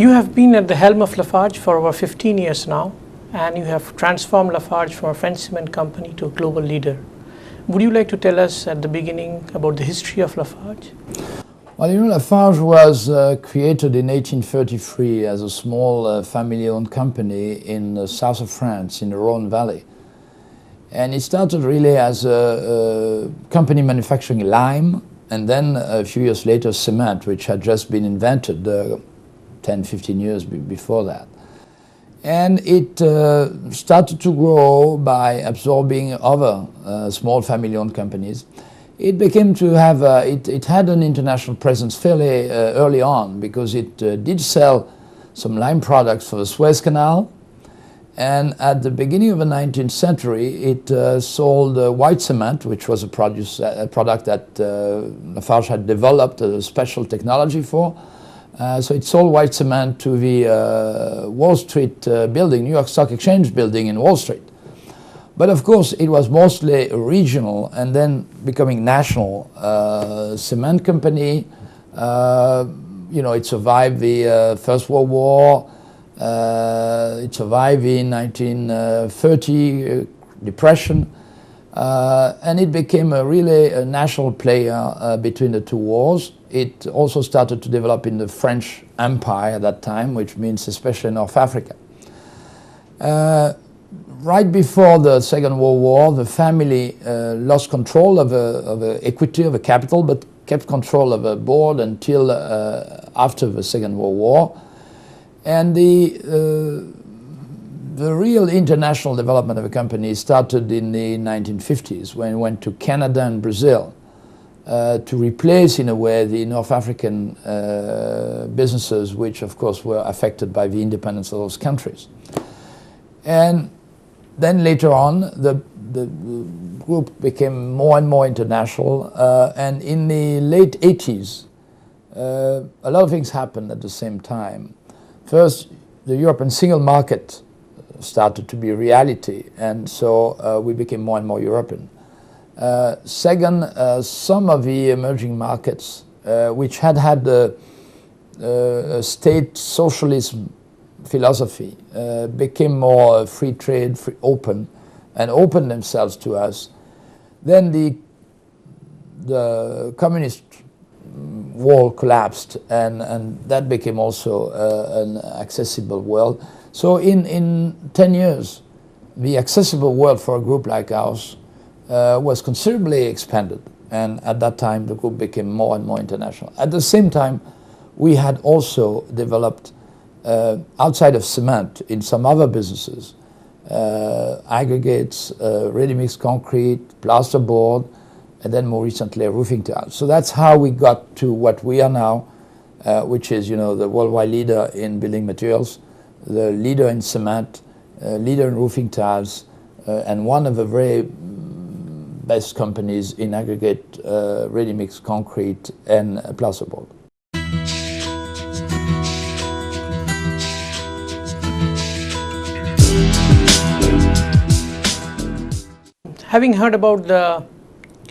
You have been at the helm of Lafarge for over 15 years now, and you have transformed Lafarge from a French cement company to a global leader. Would you like to tell us at the beginning about the history of Lafarge? Well, Lafarge was created in 1833 as a small family-owned company in the south of France, in the Rhone Valley. And it started really as a company manufacturing lime, and then a few years later cement, which had just been invented 10, 15 years before that. And it started to grow by absorbing other small family-owned companies. It became to have, it had an international presence fairly early on, because it did sell some lime products for the Suez Canal. And at the beginning of the 19th century, it sold white cement, which was a product that Lafarge had developed a special technology for. So it sold white cement to the Wall Street building, New York Stock Exchange building in Wall Street. But of course, it was mostly a regional and then becoming national cement company. It survived the First World War. It survived the 1930 depression. And it became really a national player between the two wars. It also started to develop in the French Empire at that time, which means especially North Africa. Right before the Second World War, the family lost control of the equity of the capital, but kept control of the board until after the Second World War. And the real international development of the company started in the 1950s, when it went to Canada and Brazil to replace, in a way, the North African businesses, which of course were affected by the independence of those countries. And then later on, the group became more and more international, and in the late 80s, a lot of things happened at the same time. First, the European single market started to be a reality, and so we became more and more European. Second, some of the emerging markets, which had a state socialism philosophy, became more free trade, open, and opened themselves to us. Then the communist wall collapsed, and that became also an accessible world. So in 10 years, the accessible world for a group like ours was considerably expanded, and at that time the group became more and more international. At the same time, we had also developed outside of cement in some other businesses, aggregates, ready-mix concrete, plasterboard, and then more recently roofing tiles. So that's how we got to what we are now, which is the worldwide leader in building materials, the leader in cement, leader in roofing tiles, and one of the very best companies in aggregate, ready-mix concrete, and plasterboard. Having heard about the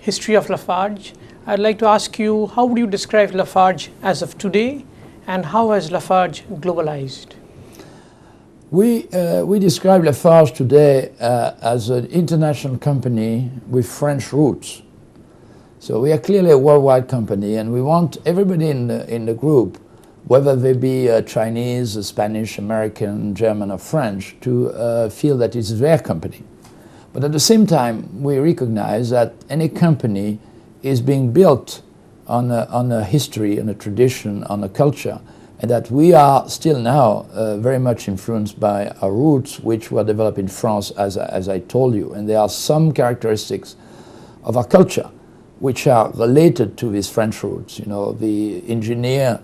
history of Lafarge, I'd like to ask you, how would you describe Lafarge as of today, and how has Lafarge globalized? We describe Lafarge today as an international company with French roots. So we are clearly a worldwide company, and we want everybody in the group, whether they be Chinese, Spanish, American, German, or French, to feel that it's their company. But at the same time, we recognize that any company is being built on a history, on a tradition, on a culture, and that we are still now very much influenced by our roots, which were developed in France, as I told you. And there are some characteristics of our culture which are related to these French roots. The engineer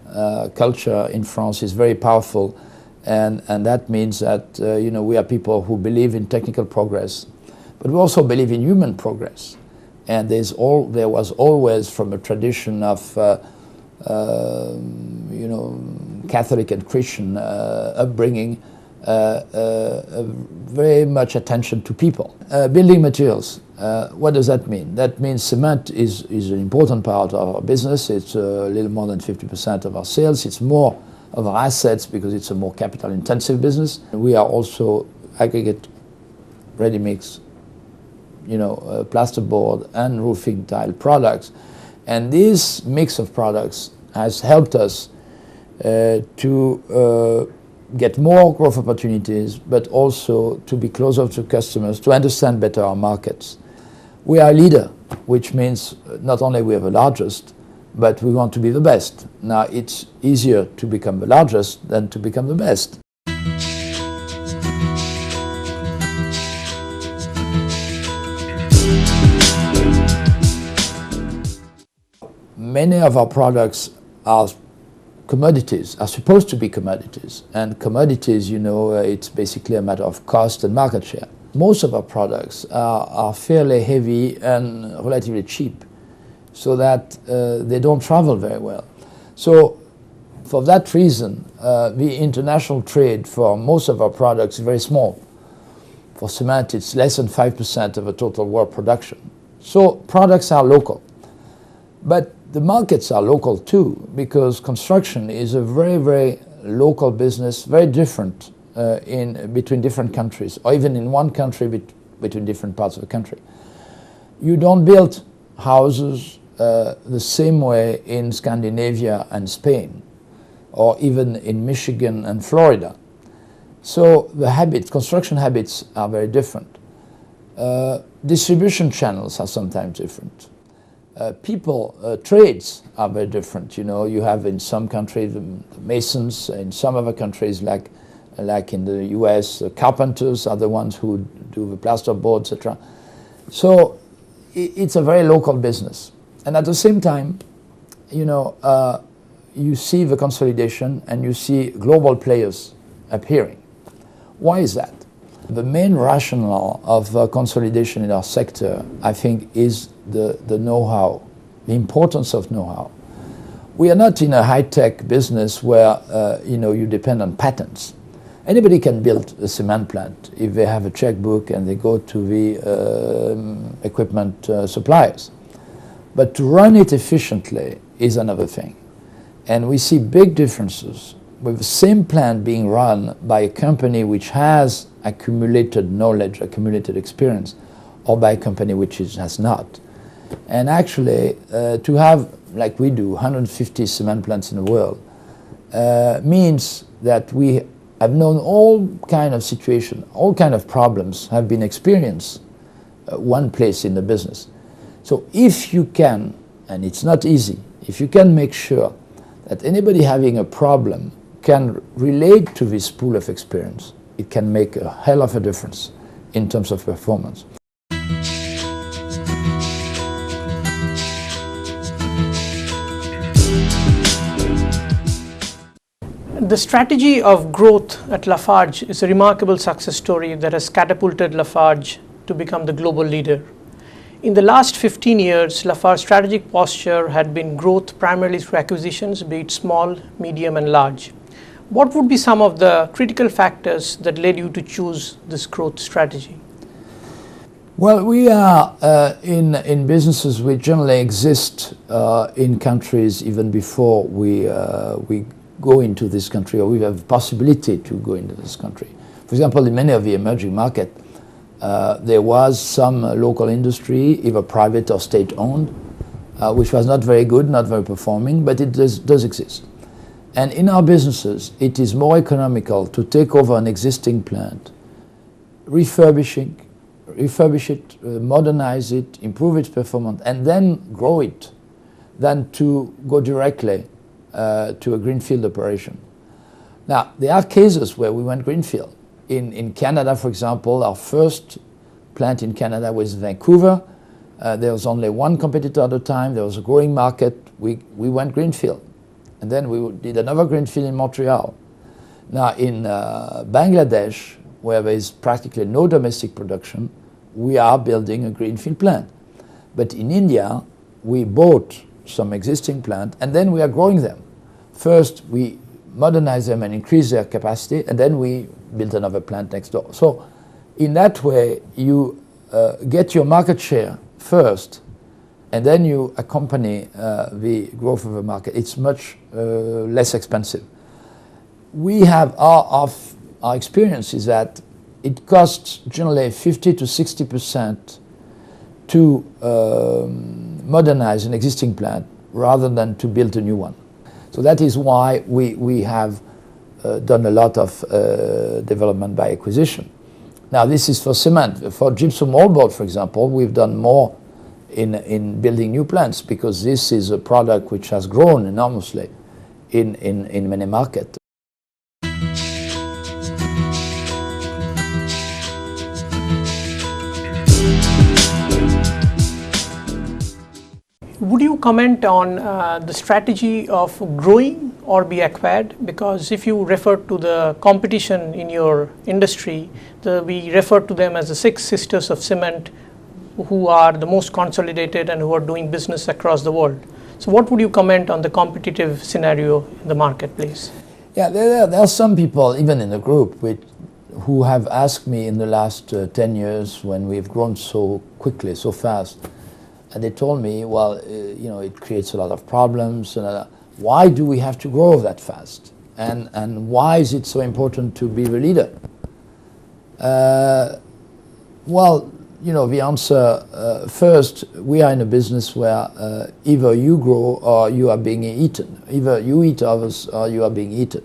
culture in France is very powerful, and that means that we are people who believe in technical progress, but we also believe in human progress. And there was always, from a tradition of Catholic and Christian upbringing, very much attention to people. Building materials, what does that mean? That means cement is an important part of our business. It's a little more than 50% of our sales. It's more of our assets because it's a more capital intensive business. We are also aggregate ready-mix, plasterboard and roofing tile products. And this mix of products has helped us to get more growth opportunities, but also to be closer to customers, to understand better our markets. We are a leader, which means not only we are the largest, but we want to be the best. Now, it's easier to become the largest than to become the best. Many of our products are commodities, are supposed to be commodities. And commodities, it's basically a matter of cost and market share. Most of our products are fairly heavy and relatively cheap, so that they don't travel very well. So for that reason, the international trade for most of our products is very small. For cement, it's less than 5% of the total world production. So products are local. But the markets are local too, because construction is a very, very local business, very different between different countries, or even in one country between different parts of the country. You don't build houses the same way in Scandinavia and Spain, or even in Michigan and Florida. So the construction habits are very different. Distribution channels are sometimes different. Trades are very different. You have in some countries the masons, in some other countries like in the US, carpenters are the ones who do the plasterboard, etc. So it's a very local business. And at the same time, you see the consolidation and you see global players appearing. Why is that? The main rationale of consolidation in our sector, I think, is the know-how, the importance of know-how. We are not in a high-tech business where you depend on patents. Anybody can build a cement plant if they have a checkbook and they go to the equipment suppliers. But to run it efficiently is another thing. And we see big differences with the same plant being run by a company which has accumulated knowledge, accumulated experience, or by a company which has not. And actually, to have, like we do, 150 cement plants in the world, means that we have known all kind of situations, all kind of problems have been experienced one place in the business. So if you can, and it's not easy, if you can make sure that anybody having a problem can relate to this pool of experience, it can make a hell of a difference in terms of performance. The strategy of growth at Lafarge is a remarkable success story that has catapulted Lafarge to become the global leader. In the last 15 years, Lafarge's strategic posture had been growth primarily through acquisitions, be it small, medium, and large. What would be some of the critical factors that led you to choose this growth strategy? Well, we are in businesses which generally exist in countries even before we go into this country, or we have the possibility to go into this country. For example, in many of the emerging markets, there was some local industry, either private or state-owned, which was not very good, not very performing, but it does exist. And in our businesses, it is more economical to take over an existing plant, refurbish it, modernize it, improve its performance, and then grow it, than to go directly to a greenfield operation. Now, there are cases where we went greenfield. In Canada, for example, our first plant in Canada was Vancouver. There was only one competitor at the time. There was a growing market. We went greenfield. And then we did another greenfield in Montreal. Now, in Bangladesh, where there is practically no domestic production, we are building a greenfield plant. But in India, we bought some existing plant, and then we are growing them. First, we modernize them and increase their capacity, and then we built another plant next door. So in that way, you get your market share first, and then you accompany the growth of the market. It's much less expensive. we have our experience is that it costs generally 50 to 60% to modernize an existing plant rather than to build a new one. So that is why we have done a lot of development by acquisition. Now this is for cement. For gypsum moldboard, for example, we've done more in building new plants because this is a product which has grown enormously in many markets. Would you comment on the strategy of growing or be acquired? Because if you refer to the competition in your industry, we refer to them as the six sisters of cement who are the most consolidated and who are doing business across the world. So what would you comment on the competitive scenario in the marketplace? Yeah, there are some people, even in the group, who have asked me in the last 10 years when we've grown so quickly, so fast, and they told me, well, it creates a lot of problems. And, why do we have to grow that fast? And why is it so important to be the leader? Well, the answer, first, we are in a business where either you grow or you are being eaten. Either you eat others or you are being eaten.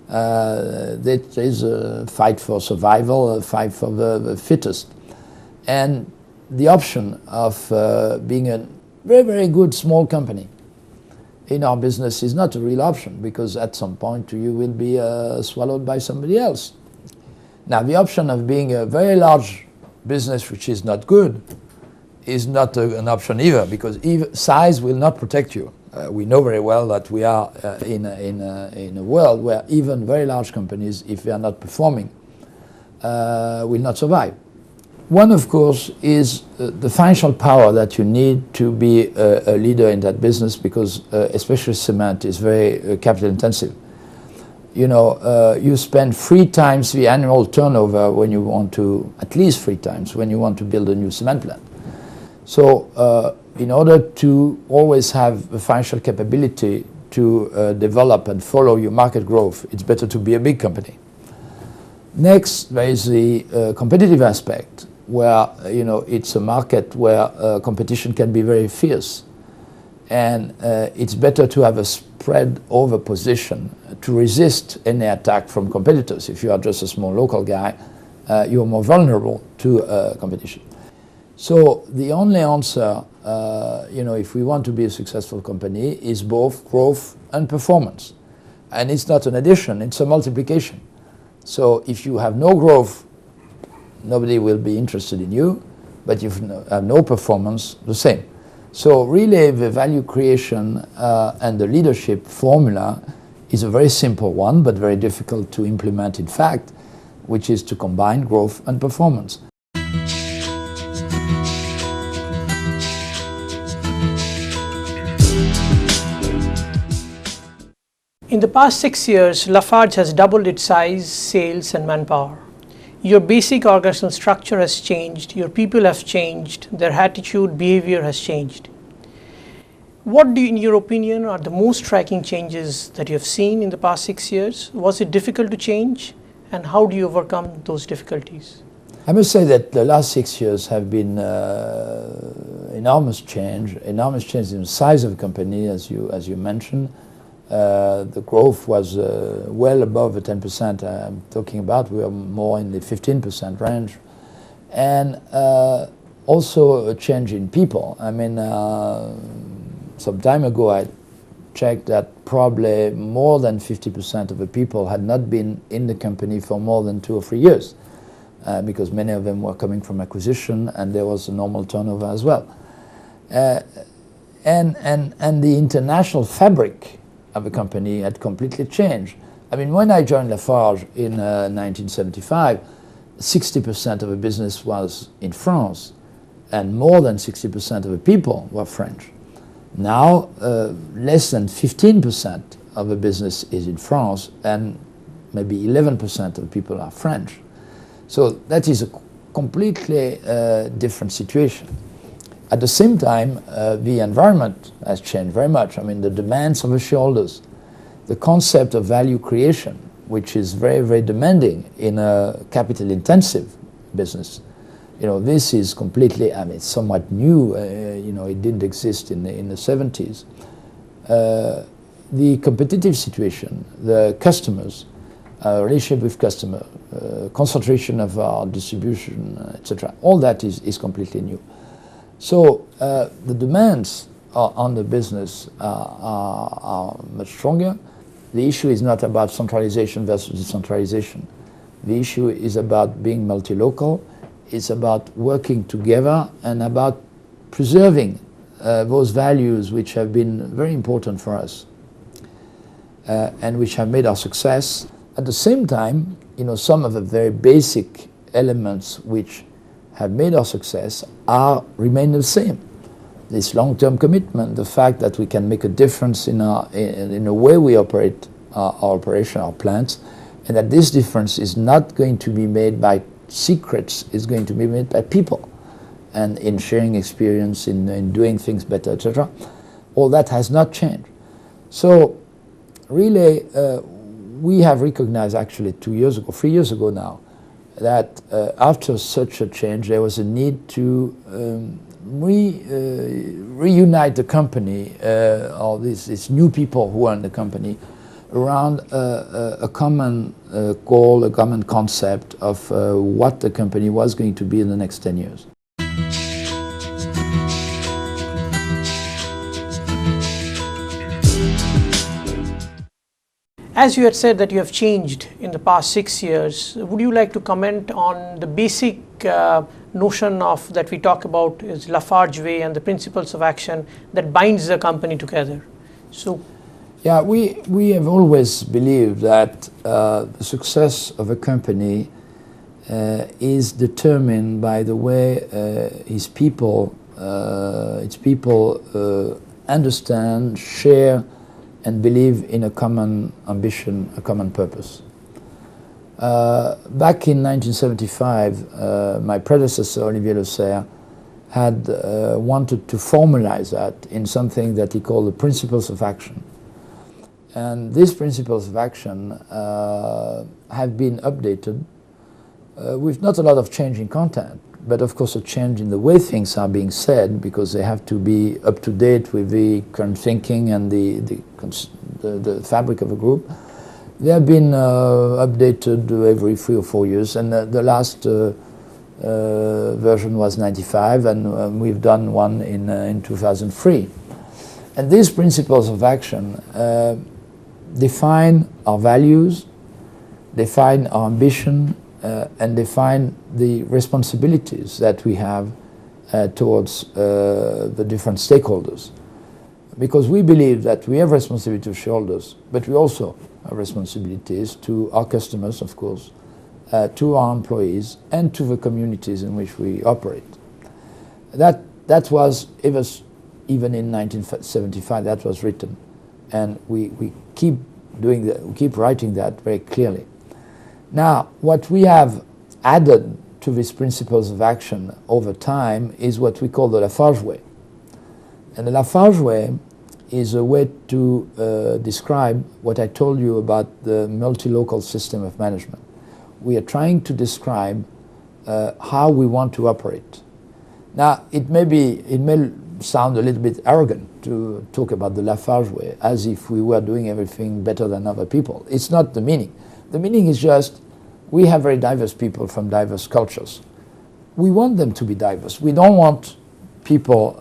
There is a fight for survival, a fight for the fittest. And the option of being a very, very good small company in our business is not a real option because at some point you will be swallowed by somebody else. Now the option of being a very large business which is not good is not an option either because size will not protect you. We know very well that we are in a world where even very large companies, if they are not performing, will not survive. One, of course, is the financial power that you need to be a leader in that business because especially cement is very capital intensive. You spend 3 times the annual turnover when you want to, at least 3 times, when you want to build a new cement plant. So in order to always have the financial capability to develop and follow your market growth, it's better to be a big company. Next, there is the competitive aspect, where it's a market where competition can be very fierce, and it's better to have a spread over position to resist any attack from competitors. If you are just a small local guy, you're more vulnerable to competition. So the only answer, if we want to be a successful company, is both growth and performance, and it's not an addition; it's a multiplication. So if you have no growth, nobody will be interested in you, but if you have no performance, the same. So really the value creation and the leadership formula is a very simple one, but very difficult to implement in fact, which is to combine growth and performance. In the past 6 years, Lafarge has doubled its size, sales and manpower. Your basic organizational structure has changed, your people have changed, their attitude, behavior has changed. What do you, in your opinion, are the most striking changes that you have seen in the past 6 years? Was it difficult to change? And how do you overcome those difficulties? I must say that the last 6 years have been enormous change in the size of the company, as you mentioned. The growth was well above the 10% I'm talking about. We are more in the 15% range. And also a change in people. I mean, some time ago I checked that probably more than 50% of the people had not been in the company for more than 2 or 3 years because many of them were coming from acquisition and there was a normal turnover as well. And the international fabric of the company had completely changed. I mean, when I joined Lafarge in 1975, 60% of the business was in France, and more than 60% of the people were French. Now, less than 15% of the business is in France, and maybe 11% of the people are French. So that is a completely different situation. At the same time, the environment has changed very much. I mean, the demands of the shareholders, the concept of value creation which is very, very demanding in a capital-intensive business. You know, this is completely, I mean, somewhat new. You know, it didn't exist in the 70s. The competitive situation, the customers, relationship with customer, concentration of our distribution, etc. All that is completely new. So the demands on the business are much stronger. The issue is not about centralization versus decentralization. The issue is about being multi-local. It's about working together and about preserving those values which have been very important for us and which have made our success. At the same time, you know, some of the very basic elements which have made our success remain the same. This long-term commitment, the fact that we can make a difference in the way we operate our operation, our plants, and that this difference is not going to be made by secrets, it's going to be made by people, and in sharing experience, in doing things better, etc. All that has not changed. So really, we have recognized actually 3 years ago now, that after such a change, there was a need to reunite the company, or these new people who are in the company, around a common goal, a common concept of what the company was going to be in the next 10 years. As you had said that you have changed in the past 6 years, would you like to comment on the basic notion of that we talk about is Lafarge way and the principles of action that binds the company together? So, yeah, we have always believed that the success of a company is determined by the way its people understand, share, and believe in a common ambition, a common purpose. Back in 1975, my predecessor, Olivier Le Serre, had wanted to formalize that in something that he called the principles of action. And these principles of action have been updated with not a lot of change in content, but of course a change in the way things are being said, because they have to be up to date with the current thinking and the fabric of a group. They have been updated every 3 or 4 years, and the last version was 95, and we've done one in 2003. And these principles of action define our values, define our ambition, and define the responsibilities that we have towards the different stakeholders. Because we believe that we have responsibility to shareholders, but we also have responsibilities to our customers, of course, to our employees, and to the communities in which we operate. That was, even in 1975, that was written. And we keep doing that, we keep writing that very clearly. Now, what we have added to these principles of action over time is what we call the Lafarge way. And the Lafarge way is a way to describe what I told you about the multi-local system of management. We are trying to describe how we want to operate. Now, it may sound a little bit arrogant to talk about the Lafarge way as if we were doing everything better than other people. It's not the meaning. The meaning is just we have very diverse people from diverse cultures. We want them to be diverse. We don't want people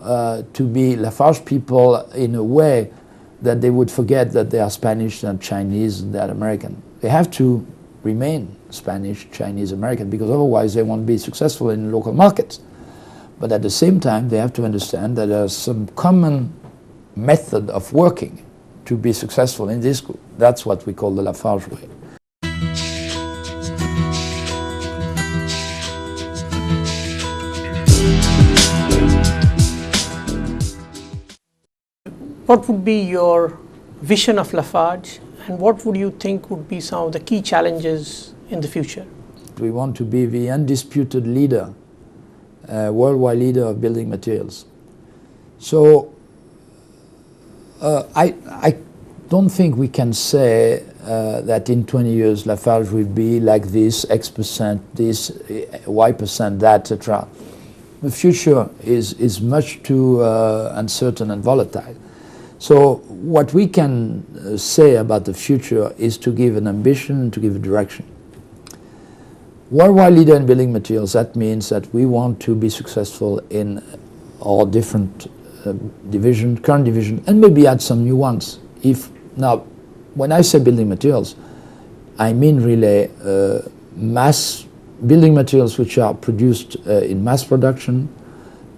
to be Lafarge people in a way that they would forget that they are Spanish and Chinese and they're American. They have to remain Spanish, Chinese, American, because otherwise they won't be successful in local markets. But at the same time, they have to understand that there's some common method of working to be successful in this group. That's what we call the Lafarge way. what would be your vision of Lafarge, and what would you think would be some of the key challenges in the future? We want to be the undisputed leader, worldwide leader of building materials. So I don't think we can say that in 20 years Lafarge will be like this, X%, this, Y%, that, etc. The future is much too uncertain and volatile. So what we can say about the future is to give an ambition and to give a direction. Worldwide leader in building materials, that means that we want to be successful in all different current division, and maybe add some new ones. Now, when I say building materials, I mean really mass building materials which are produced in mass production,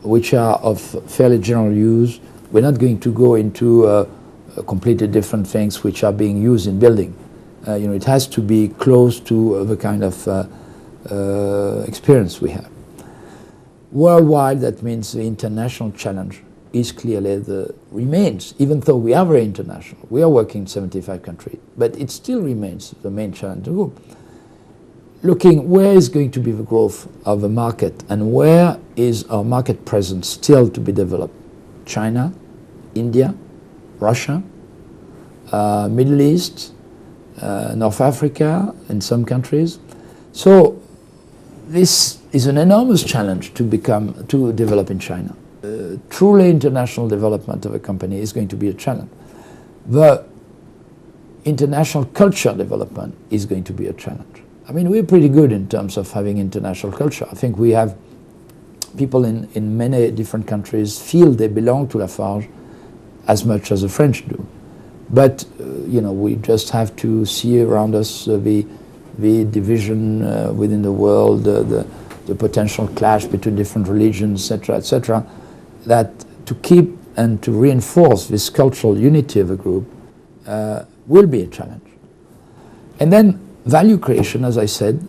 which are of fairly general use. We're not going to go into completely different things which are being used in building. It has to be close to the kind of experience we have. Worldwide, that means the international challenge is clearly remains, even though we are very international. We are working in 75 countries, but it still remains the main challenge of the group. Looking where is going to be the growth of the market and where is our market presence still to be developed. China, India, Russia, Middle East, North Africa, in some countries. So this is an enormous challenge to develop in China. Truly international development of a company is going to be a challenge. The international culture development is going to be a challenge. I mean, we're pretty good in terms of having international culture. I think we have people in many different countries feel they belong to Lafarge as much as the French do. But we just have to see around us the division within the world, the potential clash between different religions, etc., that to keep and to reinforce this cultural unity of a group will be a challenge. And then value creation, as I said,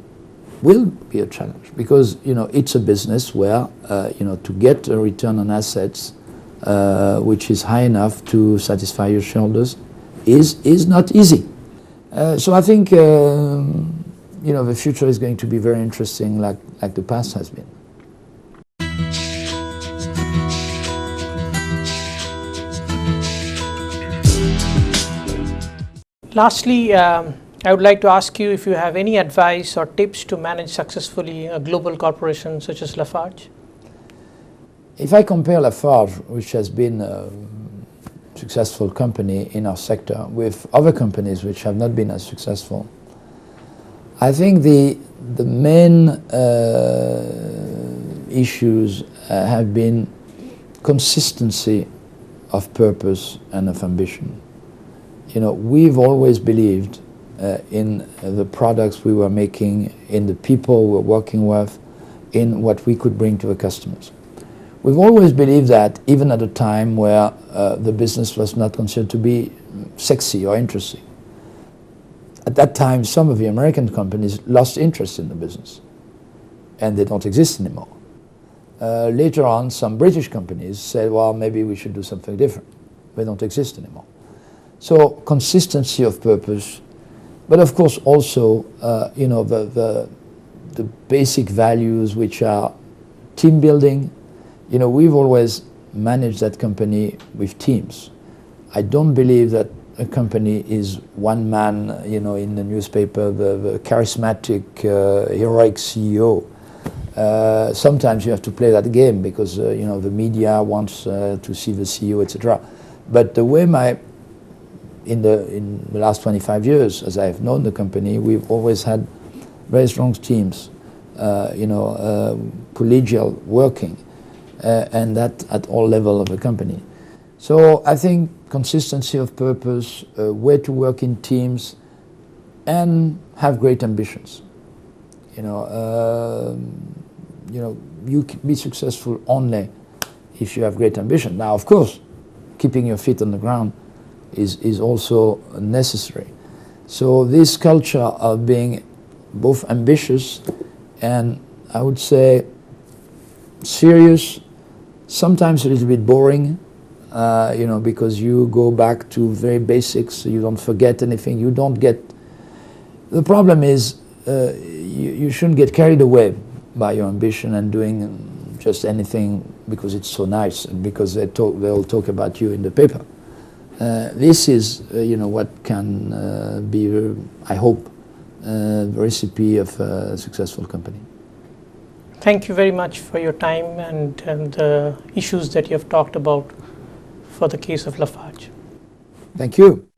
will be a challenge because it's a business where to get a return on assets which is high enough to satisfy your shareholders is not easy. So I think the future is going to be very interesting, like the past has been. Lastly, I would like to ask you if you have any advice or tips to manage successfully a global corporation such as Lafarge. If I compare Lafarge, which has been a successful company in our sector, with other companies which have not been as successful, I think the main issues have been consistency of purpose and of ambition. We've always believed in the products we were making, in the people we were working with, in what we could bring to the customers. We've always believed that, even at a time where the business was not considered to be sexy or interesting. At that time, some of the American companies lost interest in the business, and they don't exist anymore. Later on, some British companies said, well, maybe we should do something different. They don't exist anymore. So consistency of purpose, but of course also the basic values which are team building. We've always managed that company with teams. I don't believe that a company is one man, in the newspaper, the charismatic, heroic CEO. Sometimes you have to play that game because the media wants to see the CEO, etc. But the way in the last 25 years, as I have known the company, we've always had very strong teams, collegial working, and that at all levels of the company. So I think consistency of purpose, way to work in teams, and have great ambitions. You can be successful only if you have great ambition. Now, of course, keeping your feet on the ground is also necessary. So this culture of being both ambitious and, I would say, serious, sometimes a little bit boring, because you go back to very basics, you don't forget anything, you don't get... The problem is you shouldn't get carried away by your ambition and doing just anything because it's so nice and because they'll talk about you in the paper. This is, what can be, I hope, the recipe of a successful company. Thank you very much for your time and the issues that you have talked about for the case of Lafarge. Thank you.